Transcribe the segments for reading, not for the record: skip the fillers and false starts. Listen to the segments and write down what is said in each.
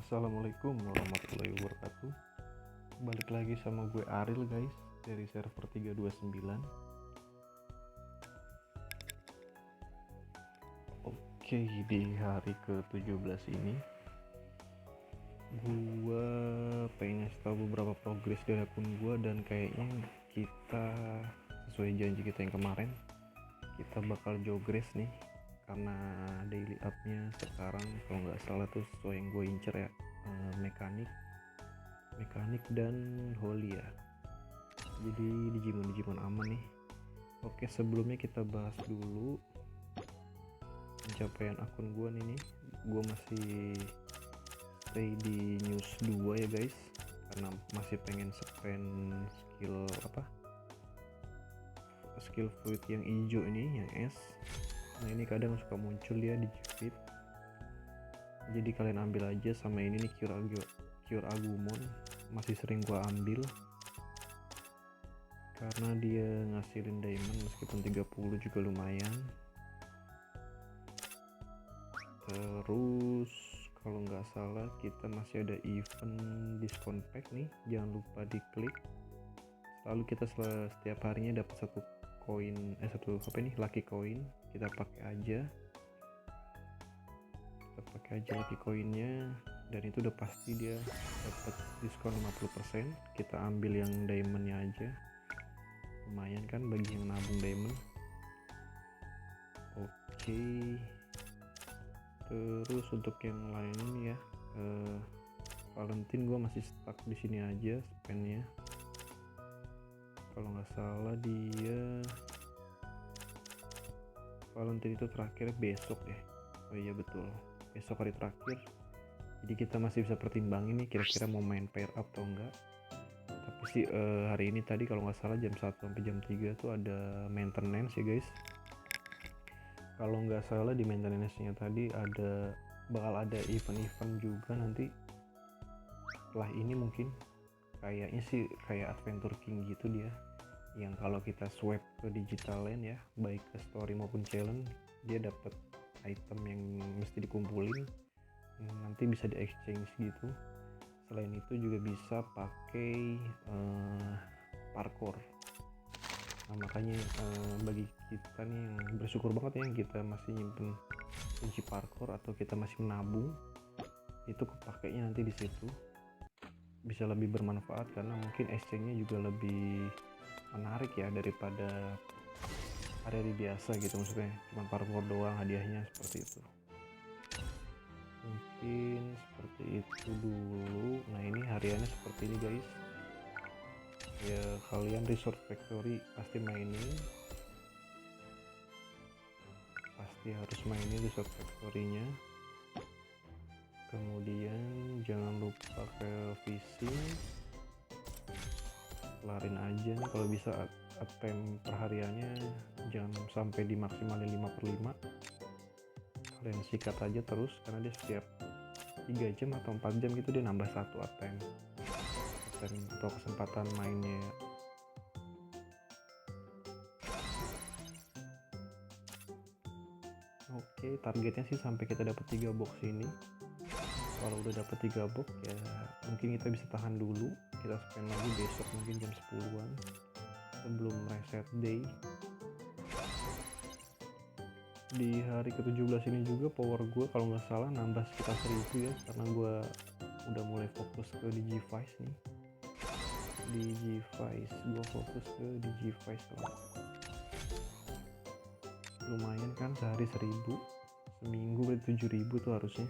Assalamualaikum warahmatullahi wabarakatuh. Balik lagi sama gue Aril guys, dari server 329. Oke, di hari ke-17 ini gue pengen ngasih tahu beberapa progres dari akun gue, dan kayaknya kita sesuai janji kita yang kemarin, kita bakal jogress nih, karena daily up-nya sekarang kalau nggak salah tuh sesuai yang gue incer ya, mekanik dan holy ya. Jadi Digimon aman nih. Oke, sebelumnya kita bahas dulu pencapaian akun gue nih. Gue masih stay di news 2 ya guys, karena masih pengen spend skill fruit yang hijau ini, yang S. Nah ini kadang suka muncul ya di Gfeed, jadi kalian ambil aja. Sama ini nih Cure Agumon masih sering gua ambil karena dia ngasilin diamond, meskipun 30 juga lumayan. Terus kalau nggak salah kita masih ada event diskon pack nih, jangan lupa diklik. Lalu kita setiap harinya dapat satu koin, lucky coin. Kita pakai aja lucky coinnya, dan itu udah pasti dia dapat diskon 50%. Kita ambil yang diamondnya aja, lumayan kan bagi yang nabung diamond. Oke, terus untuk yang lain ya, Valentine gue masih stuck di sini aja spendnya. Kalau nggak salah dia Valentine itu terakhir besok deh. Oh iya betul, besok hari terakhir. Jadi kita masih bisa pertimbangin nih kira-kira mau main pair up atau enggak. Tapi sih hari ini tadi kalau nggak salah jam 1 sampai jam 3 tuh ada maintenance ya guys. Kalau nggak salah di maintenance-nya tadi bakal ada event-event juga nanti setelah ini. Mungkin kayaknya sih kayak Adventure King gitu dia, yang kalau kita swipe ke digital land ya, baik ke story maupun challenge, dia dapat item yang mesti dikumpulin, nanti bisa di exchange gitu. Selain itu juga bisa pakai parkour. Nah makanya bagi kita nih yang bersyukur banget ya, yang kita masih nyimpen kunci parkour atau kita masih menabung, itu kepakainya nanti di situ bisa lebih bermanfaat, karena mungkin exchange-nya juga lebih menarik ya daripada hari biasa gitu. Maksudnya cuma parkour doang hadiahnya, seperti itu. Mungkin seperti itu dulu. Nah ini hariannya seperti ini guys ya. Kalian Resort Factory pasti harus mainin Resort Factory-nya. Kemudian jangan lupa ke fishing, kelarin aja nih kalau bisa. Attempt perhariannya jangan sampai dimaksimalin 5/5. Kalian sikat aja terus, karena dia setiap 3 jam atau 4 jam gitu dia nambah satu attempt atau kesempatan mainnya. Oke, targetnya sih sampai kita dapat 3 box ini. Kalau udah dapat 3 box ya mungkin kita bisa tahan dulu, kita spend lagi besok mungkin jam 10-an sebelum reset day. Di hari ke-17 ini juga power gue kalau nggak salah nambah sekitar 1000 ya, karena gue udah mulai fokus ke Digivice nih. Gue fokus ke Digivice lah. Lumayan kan, sehari 1000, seminggu berarti 7000 tuh harusnya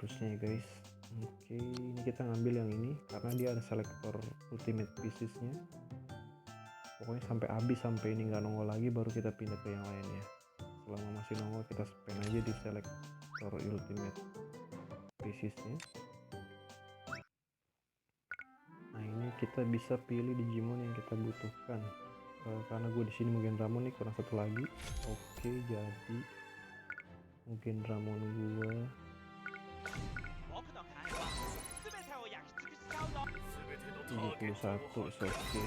ya guys. Oke, ini kita ngambil yang ini karena dia ada selektor ultimate piecesnya. Pokoknya sampai habis, sampai ini nggak nongol lagi baru kita pindah ke yang lainnya. Selama masih nongol kita spend aja di selektor ultimate piecesnya. Nah ini kita bisa pilih Digimon yang kita butuhkan. Karena gue di sini mungkin Ramon nih, kurang satu lagi. Oke, jadi mungkin Ramon gue 71 is oke,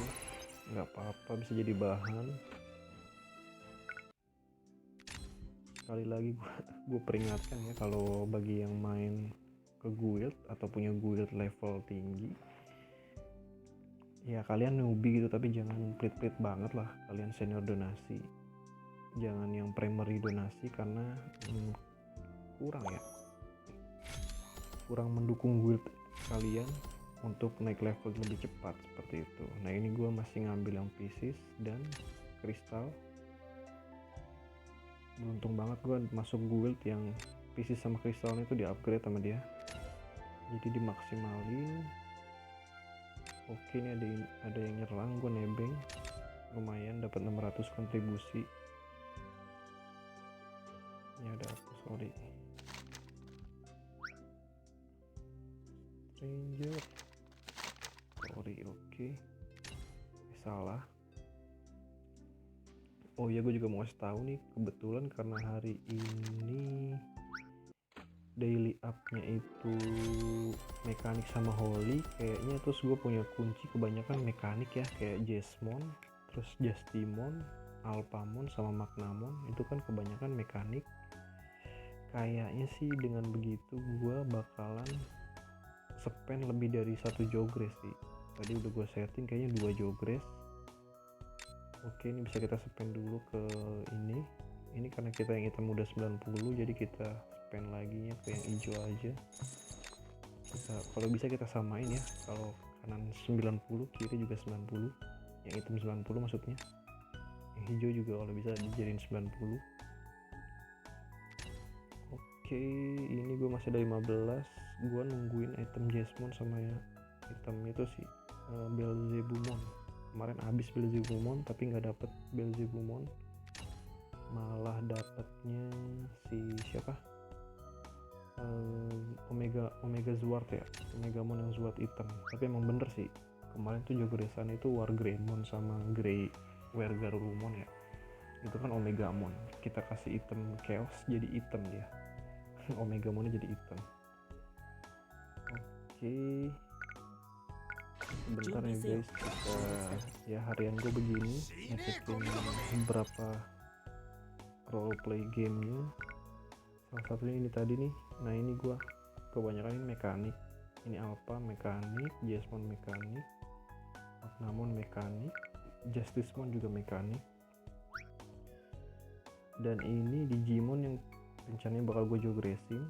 nggak apa-apa, bisa jadi bahan. Sekali lagi gue peringatkan ya, kalau bagi yang main ke guild atau punya guild level tinggi, ya kalian newbie gitu tapi jangan pelit-pelit banget lah. Kalian senior donasi, jangan yang primary donasi karena kurang mendukung guild kalian untuk naik level lebih cepat seperti itu. Nah ini gue masih ngambil yang pieces dan kristal. Beruntung banget gue masuk guild yang pieces sama kristalnya itu di upgrade sama dia, jadi dimaksimalin. Oke, ini ada yang nyerang, gue nebeng, lumayan dapat 600 kontribusi. Ya ada apa, sorry, stranger, sorry. Oke. Salah. Oh ya, gue juga mau kasih tahu nih, kebetulan karena hari ini daily up-nya itu mekanik sama holy kayaknya, terus gue punya kunci kebanyakan mekanik ya, kayak Jesmon, terus Justimon, Alphamon sama Magnamon, itu kan kebanyakan mekanik. Kayaknya sih dengan begitu gue bakalan spend lebih dari 1 jogres sih. Tadi udah gue setting kayaknya 2 jogres. Oke, ini bisa kita spend dulu ke ini karena kita yang hitam udah 90, jadi kita spend lagi ke yang hijau aja. Kalau bisa kita samain ya, kalau kanan 90 kiri juga 90, yang hitam 90 maksudnya, yang hijau juga kalau bisa dijadiin 90. Oke, ini gue masih ada 15. Gue nungguin item Jesmon sama ya item itu sih Belzebumon. Kemarin habis Belzebumon tapi nggak dapet Belzebumon, malah dapetnya si siapa, Omega Zwart ya, Omegamon yang Zwart hitam. Tapi emang bener sih, kemarin tuh jogresan itu Wargreymon sama Grey Wergarurumon ya, itu kan Omegamon, kita kasih item Chaos jadi hitam dia. Omegamonnya jadi hitam. Oke, sebentar ya guys, kita ya harian gue begini ngecekin beberapa roleplay gamenya. Salah satunya ini tadi nih. Nah ini gue kebanyakan ini mekanik, ini Alpha mekanik, Jesmon mekanik, Magnamon mekanik, Justimon juga mekanik, dan ini Digimon yang rencananya bakal gue jogresin.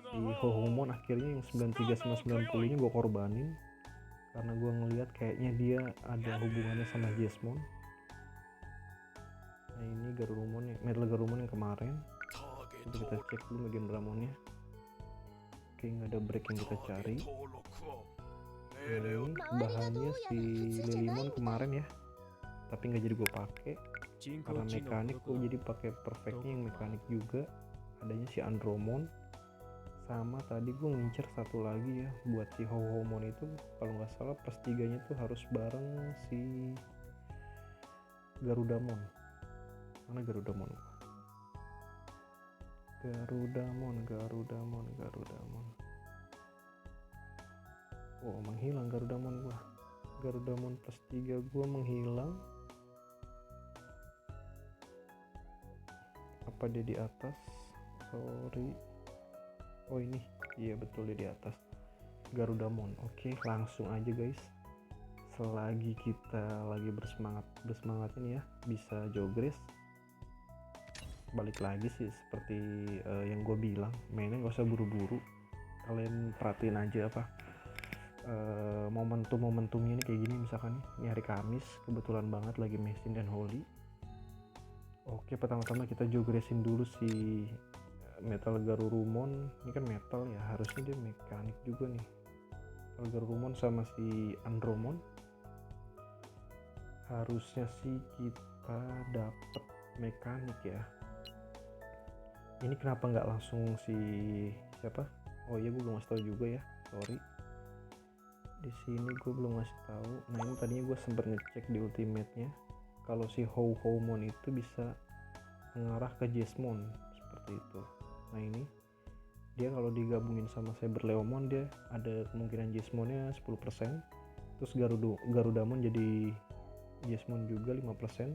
Si Hohomon akhirnya yang 93 sama 90 nya gue korbanin karena gue ngelihat kayaknya dia ada hubungannya sama Jesmon. Nah ini Garurumon, Metal Garurumon yang kemarin. Coba kita cek dulu Megan Ramonnya. Oke, nggak ada break yang kita cari. Nah ini bahannya si Lilimon kemarin ya, tapi nggak jadi gue pakai karena mekanik. Gue jadi pakai perfectnya yang mekanik juga. Adanya si Andromon, sama tadi gue ngincer satu lagi ya buat si Hohomon itu, kalau nggak salah plus 3 nya tuh harus bareng si Garudamon. Mana Garudamon? Garudamon. Oh menghilang Garudamon gua. Garudamon plus 3 gua menghilang. Apa dia di atas? Sorry. Oh ini, iya betul dia di atas. Garudamon. Oke, langsung aja guys. Selagi kita lagi bersemangat ini ya, bisa jogres. Balik lagi sih seperti yang gue bilang, mainnya gak usah buru-buru. Kalian perhatiin aja apa momentumnya ini kayak gini. Misalkan ini hari Kamis, kebetulan banget lagi Mesin dan Holy. Oke, pertama-tama kita jogresin dulu si Metal Garurumon. Ini kan metal ya, harusnya dia mekanik juga nih. Metal Garurumon sama si Andromon, harusnya sih kita dapet mekanik ya. Ini kenapa nggak langsung si siapa? Oh iya, gue belum ngasih tahu juga ya, sorry. Di sini gue belum ngasih tahu. Nah ini tadinya gue sempat ngecek di ultimate-nya, kalau si Hohomon itu bisa mengarah ke Jesmon seperti itu. Nah ini dia kalau digabungin sama Cyberleomon, dia ada kemungkinan Jesmonnya 10%, terus Garudamon jadi Jesmon juga 5%,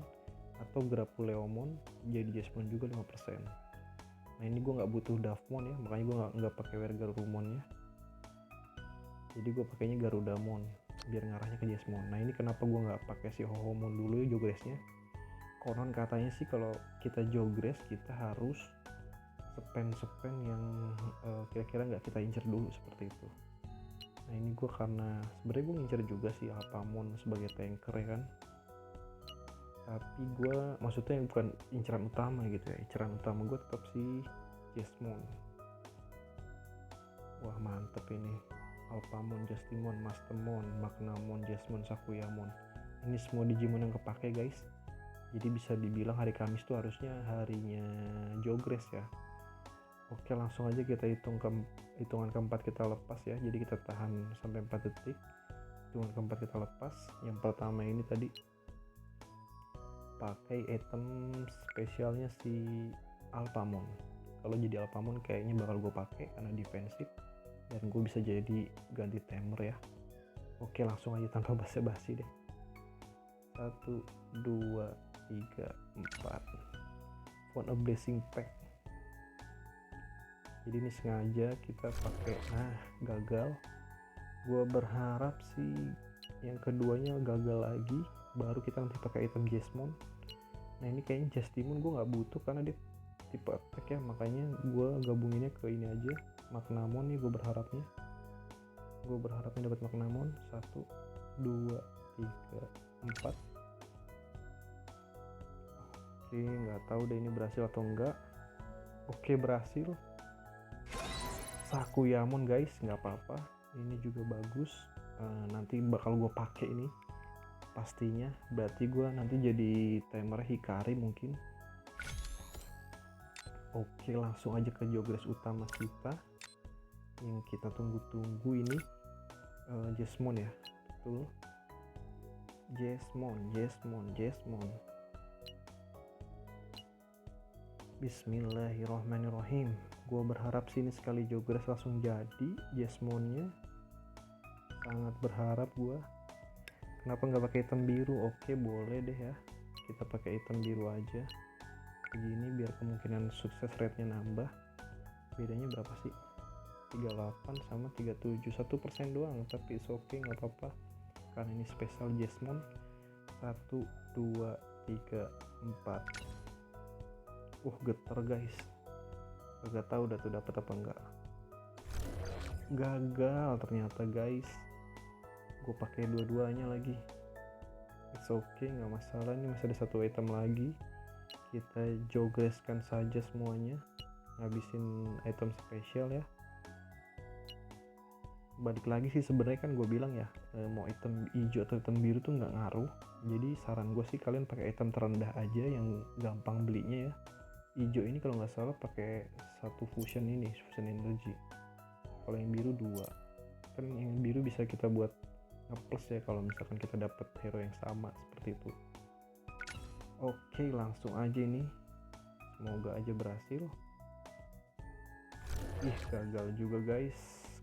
atau Grapuleomon jadi Jesmon juga 5%. Nah ini gue nggak butuh Davmon ya, makanya gue nggak pakai Wergarumonnya. Jadi gue pakainya Garudamon biar ngarahnya ke Jesmon. Nah ini kenapa gue nggak pakai si Hohomon dulu ya Jogresnya. Konon katanya sih kalau kita Jogres kita harus spend yang kira-kira nggak kita incer dulu seperti itu. Nah ini gue karena sebenarnya gue ngincer juga sih Alphamon sebagai tanker ya kan, tapi gue maksudnya bukan inceran utama gitu ya. Inceran utama gue tetap si Jesmon. Wah mantep ini, Alphamon, Justimon, Mastemon, Magnamon, Jesmon, Sakuyamon. Ini semua Digimon yang kepake guys. Jadi bisa dibilang hari Kamis tuh harusnya harinya Jogres ya. Oke langsung aja kita hitungan keempat kita lepas ya. Jadi kita tahan sampai 4 detik. Hitungan keempat kita lepas. Yang pertama ini tadi pakai item spesialnya si Alphamon. Kalau jadi Alphamon kayaknya bakal gue pakai karena defensif dan gue bisa jadi ganti tamer ya. Oke langsung aja tanpa basa-basi deh. 1, 2, 3, 4. Font a Blessing Pack. Jadi ini sengaja kita pakai. Nah gagal. Gue berharap sih yang keduanya gagal lagi, baru kita nanti pakai item Jesmon. Nah ini kayaknya Justimon gue nggak butuh karena dia tipe attack ya, makanya gue gabunginnya ke ini aja, Magnamon nih. Gue berharapnya dapat Magnamon. 1, 2, 3, 4. Oke nggak tahu deh ini berhasil atau enggak. Oke berhasil. Sakuyamon guys, nggak apa-apa, ini juga bagus. Nanti bakal gue pakai ini pastinya. Berarti gue nanti jadi timer Hikari mungkin. Oke langsung aja ke Jogres utama kita yang kita tunggu-tunggu ini. Jesmon ya, betul. Jesmon. Bismillahirrohmanirrohim. Gue berharap sini sekali Jogres langsung jadi Jesmonnya. Sangat berharap gue. Kenapa nggak pakai item biru? Oke boleh deh ya, kita pakai item biru aja begini biar kemungkinan sukses rate-nya nambah. Bedanya berapa sih? 38 sama 37, 1% doang, tapi it's okay, nggak apa-apa karena ini spesial Jesmon. 1, 2, 3, 4. Geter guys, gak tahu udah tuh dapat apa enggak. Gagal ternyata guys, gue pakai dua-duanya lagi. It's okay, nggak masalah, ini masih ada satu item lagi. Kita jogreskan saja semuanya, ngabisin item spesial ya. Balik lagi sih sebenarnya kan gue bilang ya, mau item hijau atau item biru tuh nggak ngaruh. Jadi saran gue sih kalian pakai item terendah aja yang gampang belinya ya. Hijau ini kalau nggak salah pakai 1 fusion ini, fusion energy. Kalau yang biru 2. Kan yang biru bisa kita buat ngeplus ya kalau misalkan kita dapat hero yang sama seperti itu. Oke langsung aja ini, semoga aja berhasil. Gagal juga guys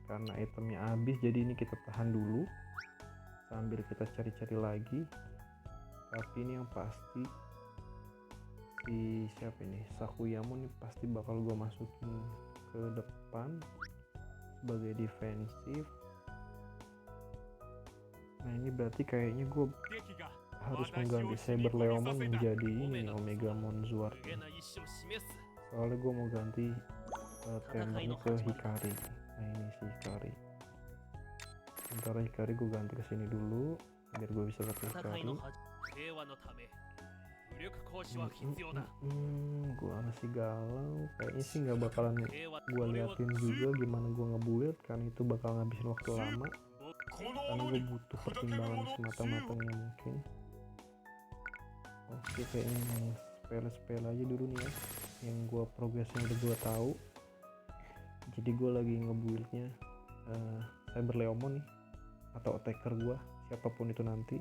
karena itemnya habis. Jadi ini kita tahan dulu sambil kita cari-cari lagi. Tapi ini yang pasti si siapa ini, Sakuyamon ini pasti bakal gue masukin ke depan sebagai defensif. Nah ini berarti kayaknya gue harus mengganti Saber Leomon menjadi ini Omega Monzuar. Soalnya gue mau ganti tempernya ke Hikari. Nah ini si Hikari. Sementara Hikari gue ganti ke sini dulu biar gue bisa pakai Hikari. Gue masih galau. Kayaknya sih nggak bakalan gue liatin juga gimana gue ngebuild karena itu bakal ngabisin waktu lama. Karena gue butuh pertimbangan semata-matanya mungkin. Oke kayaknya yang sepele-sepele aja dulu nih ya, yang gue progresnya udah gue tahu. Jadi gue lagi ngebuildnya Saber Leomon nih atau attacker gue, siapapun itu nanti.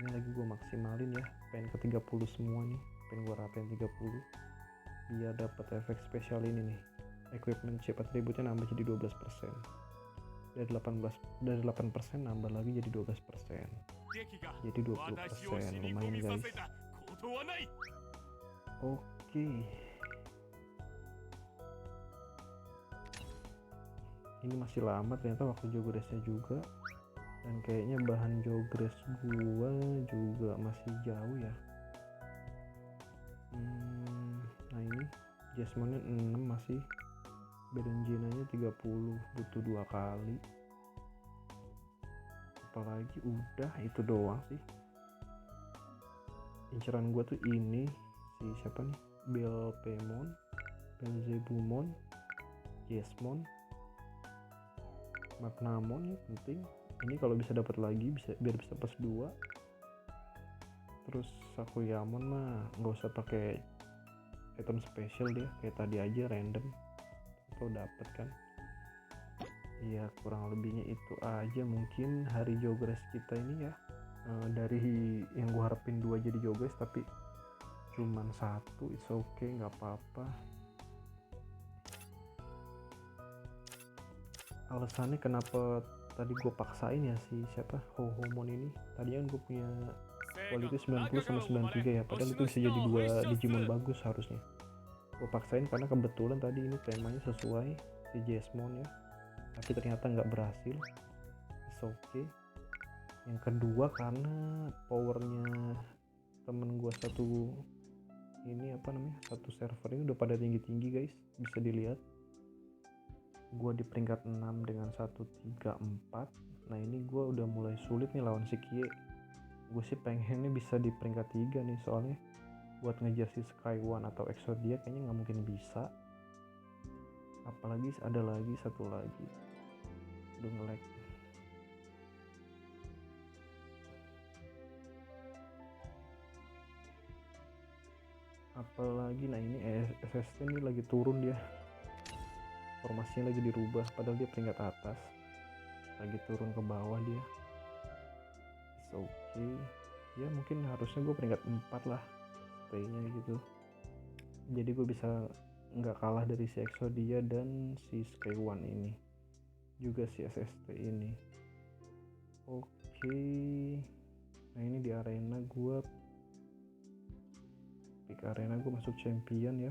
Ini lagi gue maksimalin ya, pengen ke 30 semua nih, pengen gue ratain 30 biar dapat efek spesial ini nih. Equipment chip atributnya nambah jadi 12%. Dari 8% nambah lagi jadi 12%. Jadi 20%, lumayan guys. Oke. ini masih lama ternyata waktu jogresnya juga, dan kayaknya bahan jogres gua juga masih jauh ya. Nah ini Jasmine 6 masih, Berenjenanya 30, butuh 2 kali. Apalagi udah itu doang sih. Inceran gua tuh ini si siapa nih, Belpemon, Belzebumon, Jesmon, Magnamon ya penting. Ini kalau bisa dapat lagi bisa biar bisa plus 2. Terus Sakuyamon mah nggak usah pakai item spesial dia, kayak tadi aja random atau dapet kan. Iya kurang lebihnya itu aja mungkin hari jogres kita ini ya. Dari yang gua harapin 2 jadi jogres tapi cuman 1, it's okay, nggak apa-apa. Alasannya kenapa tadi gue paksain ya si siapa Hohomon ini, tadinya kan gue punya quality 90 sama 93 ya, padahal itu bisa jadi 2 Digimon bagus harusnya. Gue paksain karena kebetulan tadi ini temanya sesuai si Jesmon ya, tapi ternyata nggak berhasil, it's okay. Yang kedua karena powernya temen gue satu ini apa namanya, satu server ini udah pada tinggi-tinggi guys, bisa dilihat. Gue di peringkat 6 dengan 134. Nah ini gue udah mulai sulit nih lawan si Kie. Gue sih pengennya bisa di peringkat 3 nih, soalnya buat ngejar si Sky1 atau Exodia kayaknya nggak mungkin bisa. Apalagi ada lagi satu lagi, udah nge-lag. Apalagi nah ini SST ini lagi turun dia, formasinya lagi dirubah, padahal dia peringkat atas, lagi turun ke bawah dia. It's okay ya, mungkin harusnya gue peringkat 4 lah stay-nya gitu, jadi gue bisa nggak kalah dari si Exodia dan si Sky1 ini, juga si SST ini. Oke. Nah ini di arena gue pick arena, gue masuk champion ya.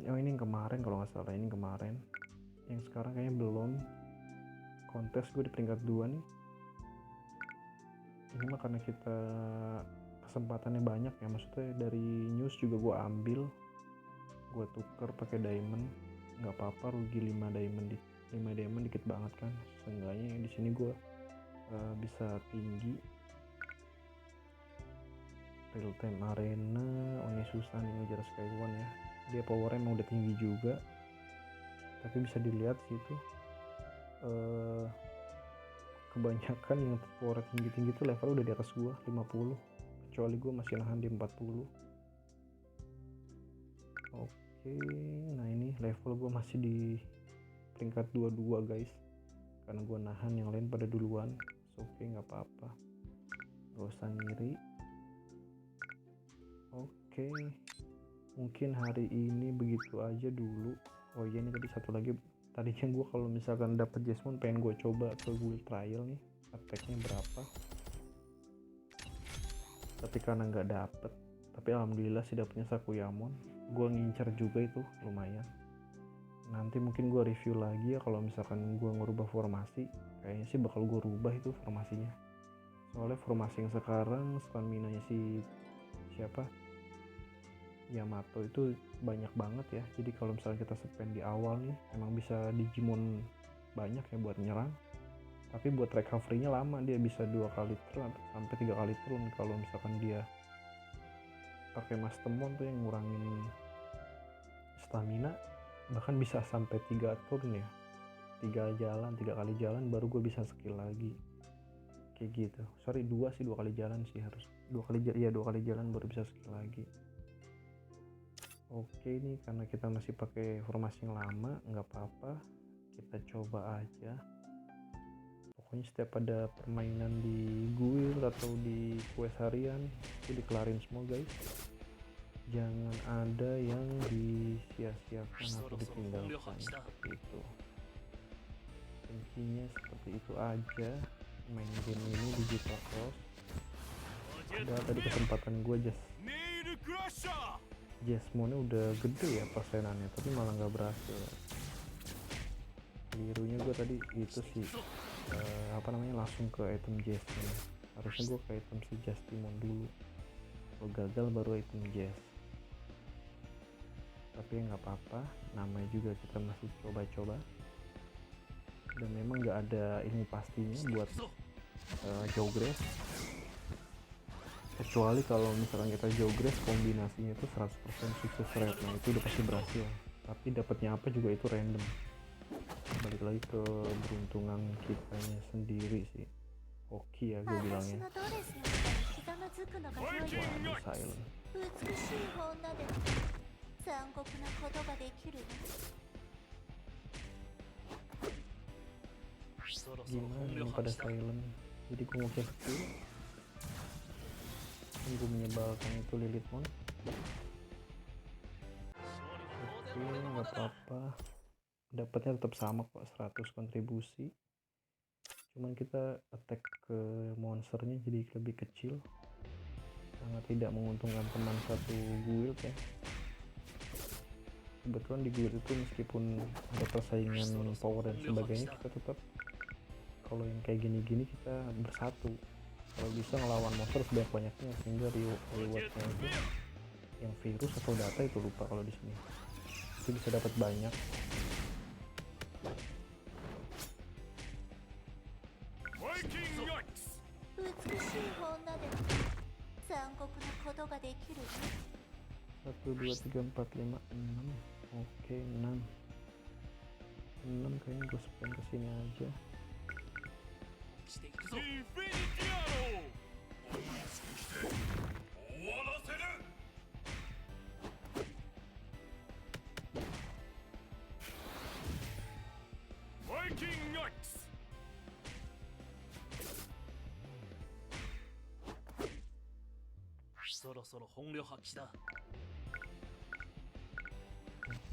Oh ini yang kemarin kalau nggak salah, ini kemarin. Yang sekarang kayaknya belum. Kontes gue di peringkat 2 nih. Ini mah karena kita kesempatannya banyak ya, maksudnya dari news juga gue ambil, gue tuker pakai diamond, nggak apa-apa rugi 5 diamond 5 diamond dikit banget kan, seenggaknya di sini gue bisa tinggi. Real time arena, oh ini susah nih ngejar Sky1 ya, dia powernya emang udah tinggi juga, tapi bisa dilihat situ kebanyakan yang power tinggi-tinggi tuh level udah di atas gua 50, kecuali gua masih nahan di 40. Oke, nah ini level gua masih di peringkat 22 guys, karena gua nahan yang lain pada duluan. Oke, nggak apa-apa, gak usah ngiri. Oke, mungkin hari ini begitu aja dulu. Oh iya, ini tadi satu lagi, tadinya gue kalau misalkan dapet Jasmine pengen gue coba ke Guild Trial nih, attacknya berapa, tapi karena nggak dapet. Tapi alhamdulillah sih dapetnya Sakuyamon, gue ngincer juga itu lumayan. Nanti mungkin gue review lagi ya kalau misalkan gue ngerubah formasi, kayaknya sih bakal gue rubah itu formasinya, soalnya formasi yang sekarang stamina nya si siapa Yamato itu banyak banget ya, jadi kalau misalnya kita spend di awal nih emang bisa Digimon banyak ya buat nyerang, tapi buat recovery-nya lama, dia bisa 2 kali turun sampai 3 kali turun kalau misalkan dia pakai Mastemon tuh yang ngurangin stamina, bahkan bisa sampai 3 turun ya, 3 kali jalan baru gue bisa skill lagi kayak gitu. Sorry 2 kali jalan sih, harus 2 kali jalan baru bisa skill lagi. Oke nih, karena kita masih pakai formasi yang lama, nggak apa-apa, kita coba aja. Pokoknya setiap ada permainan di guild atau di quest harian itu dikelarin semua guys, jangan ada yang disia-siakan atau ditinggalkan, seperti itu. Intinya seperti itu aja main game ini, Digital Cross. Udah tadi kesempatan gue just Jasmine udah gede ya persenannya, tapi malah nggak berhasil. Birunya gue tadi itu sih langsung ke item Jasmine. Harusnya gue ke item si Jasmine dulu. Kalau gagal baru item Jas. Tapi nggak apa-apa, namanya juga kita masih coba-coba. Dan memang nggak ada ilmu pastinya buat Jawgrass, kecuali kalau misalkan kita Jawgrass kombinasinya itu 100% sukses rate. Nah itu udah pasti berhasil, tapi dapatnya apa juga itu random. Balik lagi ke beruntungan kitanya sendiri sih. Hoki ya gue bilangnya. Wah, silent. Gimana ini pada silent, jadi gue mau skill. Gue menyebalkan itu Lilithmon. Oke, nggak apa-apa, dapatnya tetap sama kok, 100 kontribusi. Cuman kita attack ke monsternya jadi lebih kecil, sangat tidak menguntungkan teman satu guild ya. Kebetulan di guild itu meskipun ada persaingan power dan sebagainya, kita tetap, kalau yang kayak gini-gini kita bersatu. Kalau bisa ngelawan monster sebanyak-banyaknya, sehingga rewardnya itu yang virus atau data itu lupa kalau di sini itu bisa dapat banyak. Satu, dua, tiga, empat, lima, enam. Oke, 6 kayaknya gue spam kesini aja.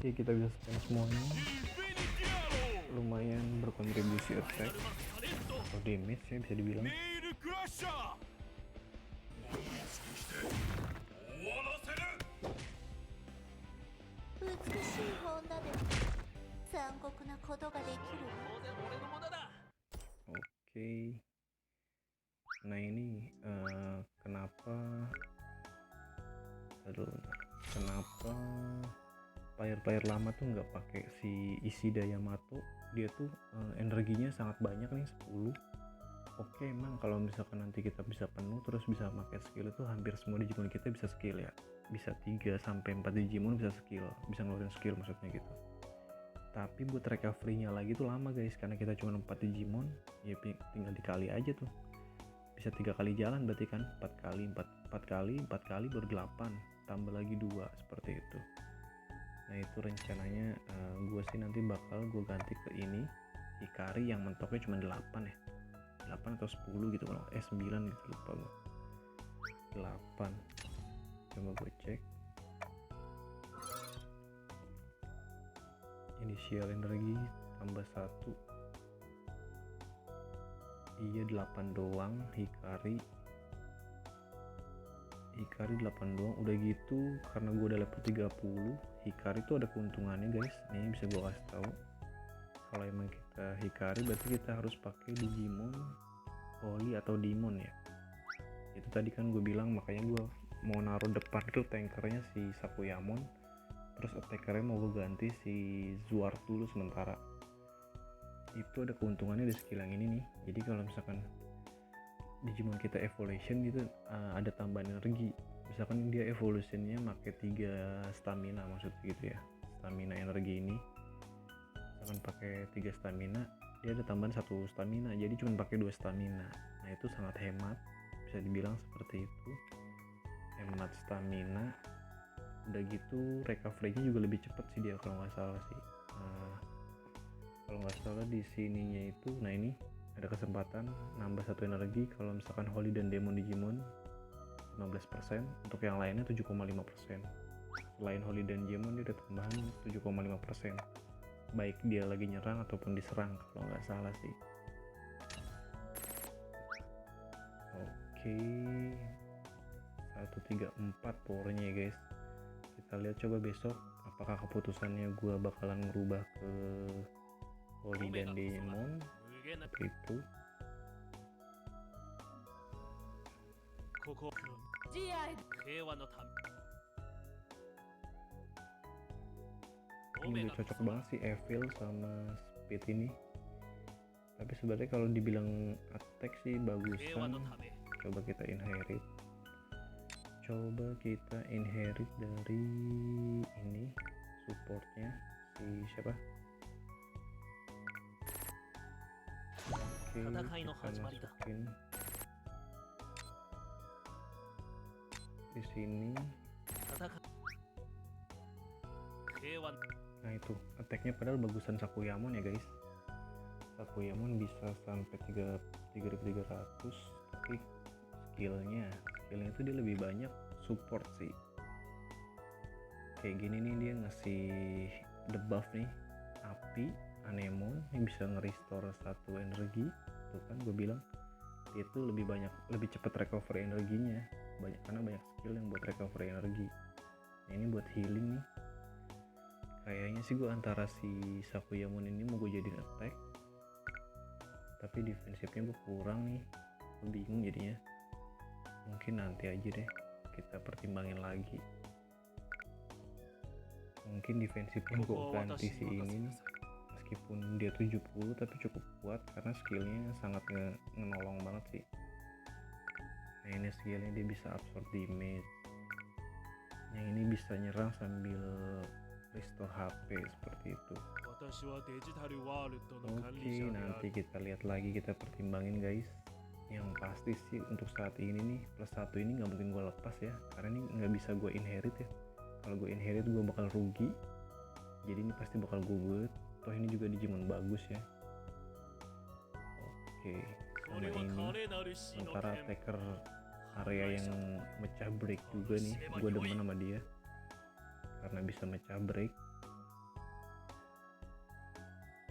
Oke, kita bisa spam semuanya. Lumayan berkontribusi attack atau damage ya bisa dibilang. Oke. Nah ini kenapa player-player lama tuh nggak pakai si Ishida Yamato. Dia tuh energinya sangat banyak nih, 10. Oke, emang kalau misalkan nanti kita bisa penuh terus bisa pakai skill itu, hampir semua Digimon kita bisa skill ya. Bisa 3-4 Digimon bisa skill, bisa ngeluarin skill maksudnya gitu. Tapi buat recovery-nya lagi tuh lama guys, karena kita cuma 4 Digimon, ya tinggal dikali aja tuh. Bisa 3 kali jalan berarti kan, 4 kali baru 8, tambah lagi 2, seperti itu. Nah itu rencananya gue sih nanti bakal gue ganti ke ini Hikari yang mentoknya cuma 8 ya, 8 atau 10 gitu, kalau 9 gitu, lupa gue. 8, coba gue cek. Initial energi tambah 1, iya 8 doang. Hikari 8 doang. Udah gitu, karena gue udah level 30, Hikari tuh ada keuntungannya guys. Ini bisa gue kasih tahu. Kalau emang kita Hikari berarti kita harus pakai Digimon Holy atau Demon ya. Itu tadi kan gue bilang, makanya gue mau naruh depan tuh tankernya si Sakuyamon, terus attackernya mau gue ganti si Zuar dulu sementara. Itu ada keuntungannya di skill yang ini nih. Jadi kalau misalkan Digimon kita evolution gitu, ada tambahan energi. Misalkan dia evolutionnya pakai 3 stamina maksudnya gitu ya, stamina energi ini. Misalkan pakai 3 stamina, dia ada tambahan 1 stamina, jadi cuma pakai 2 stamina. Nah itu sangat hemat, bisa dibilang seperti itu, hemat stamina. Udah gitu recovery-nya juga lebih cepat sih dia kalau nggak salah sih. Kalau nggak salah di sininya itu, nah ini ada kesempatan nambah 1 energi kalau misalkan Holy dan Demon Digimon 15%, untuk yang lainnya 7,5%. Selain Holy dan Demon dia ada tambahan 7,5%, baik dia lagi nyerang ataupun diserang kalau nggak salah sih. Oke, 134 powernya ya guys. Kita kita lihat coba besok apakah keputusannya gua bakalan merubah ke Holy dan Demon seperti itu. Ini udah cocok banget sih Evil sama Speed ini. Tapi sebenarnya kalau dibilang attack sih bagusan. Coba kita inherit. Dari ini supportnya si siapa? Oke, kita masukin di sini. Nah itu attacknya padahal bagusan Sakuyamon ya guys. Sakuyamon bisa sampai 3300, tapi skillnya itu dia lebih banyak support sih. Kayak gini nih dia ngasih debuff nih, api anemon yang bisa nge-restore 1 energi. Tuh kan gue bilang dia tuh lebih cepat recovery energinya, karena banyak skill yang buat recovery energi. Nah, ini buat healing nih. Kayaknya sih gue antara si Sakuyamon ini mau gue jadiin attack, tapi defensifnya gue kurang nih, gue bingung jadinya. Mungkin nanti aja deh kita pertimbangin lagi. Mungkin defensifnya gue ganti si ini nih, meskipun dia 70 tapi cukup kuat karena skillnya sangat ngenolong banget sih. Nah ini skillnya dia bisa absorb damage, yang ini bisa nyerang sambil restore HP seperti itu. Oke, nanti kita lihat lagi, kita pertimbangin guys. Yang pasti sih untuk saat ini nih +1 ini nggak mungkin gue lepas ya, karena ini nggak bisa gue inherit ya. Kalau gue inherit gue bakal rugi, jadi ini pasti bakal gue buat. Toh ini juga Digimon bagus ya. Oke, sama ini sementara attacker area yang mecah break juga nih, gue demen sama dia karena bisa mecah break.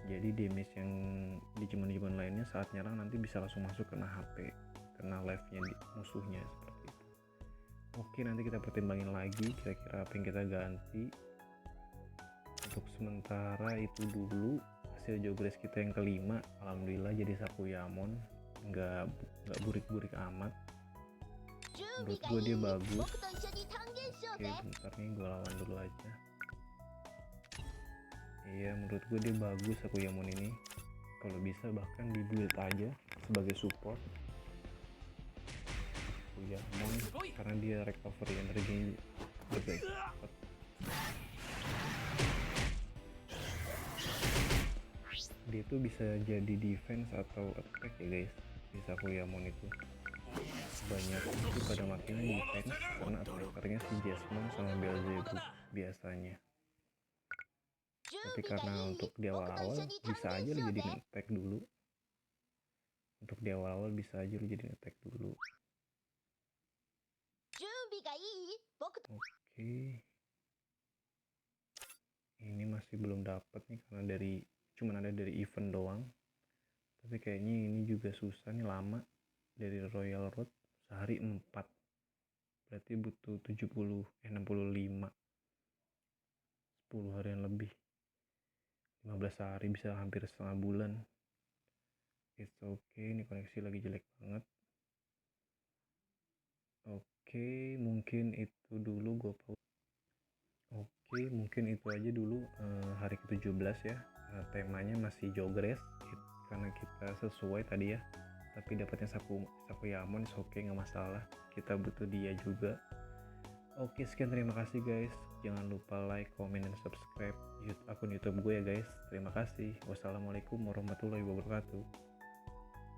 Jadi damage yang Digimon lainnya saat nyerang nanti bisa langsung masuk kena HP, kena life-nya di musuhnya seperti itu. Oke, nanti kita pertimbangin lagi kira-kira apa yang kita ganti. Untuk sementara itu dulu hasil jogres kita yang kelima. Alhamdulillah jadi Sakuyamon, nggak burik-burik amat. Menurut gue dia bagus. Oke, bentar nih gue lawan dulu aja. Iya, menurut gue dia bagus Sakuyamon ini. Kalau bisa bahkan di build aja sebagai support Sakuyamon, karena dia recovery energi lebih cepat. Dia tuh bisa jadi defense atau attack ya guys. Di Sakuyamon itu banyak itu pada matinya defense karena attackernya si Jasmine sama Beelzebub biasanya. Tapi karena untuk di awal-awal bisa aja lu jadi attack dulu. Untuk di awal-awal bisa aja lu jadi attack dulu. Oke. Ini masih belum dapat nih karena cuman ada dari event doang. Tapi kayaknya ini juga susah nih, lama. Dari Royal Road sehari 4. Berarti butuh 65. 10 harian lebih. 15 hari bisa hampir setengah bulan. It's okay, ini koneksi lagi jelek banget. Oke, mungkin itu dulu gue pause. Oke, mungkin itu aja dulu hari ke-17 ya. Temanya masih jogres karena kita sesuai tadi ya. Tapi dapatnya Sakuyamon, oke, nggak masalah. Kita butuh dia juga. Oke, sekian, terima kasih guys. Jangan lupa like, komen, dan subscribe akun YouTube gue ya guys. Terima kasih. Wassalamualaikum warahmatullahi wabarakatuh.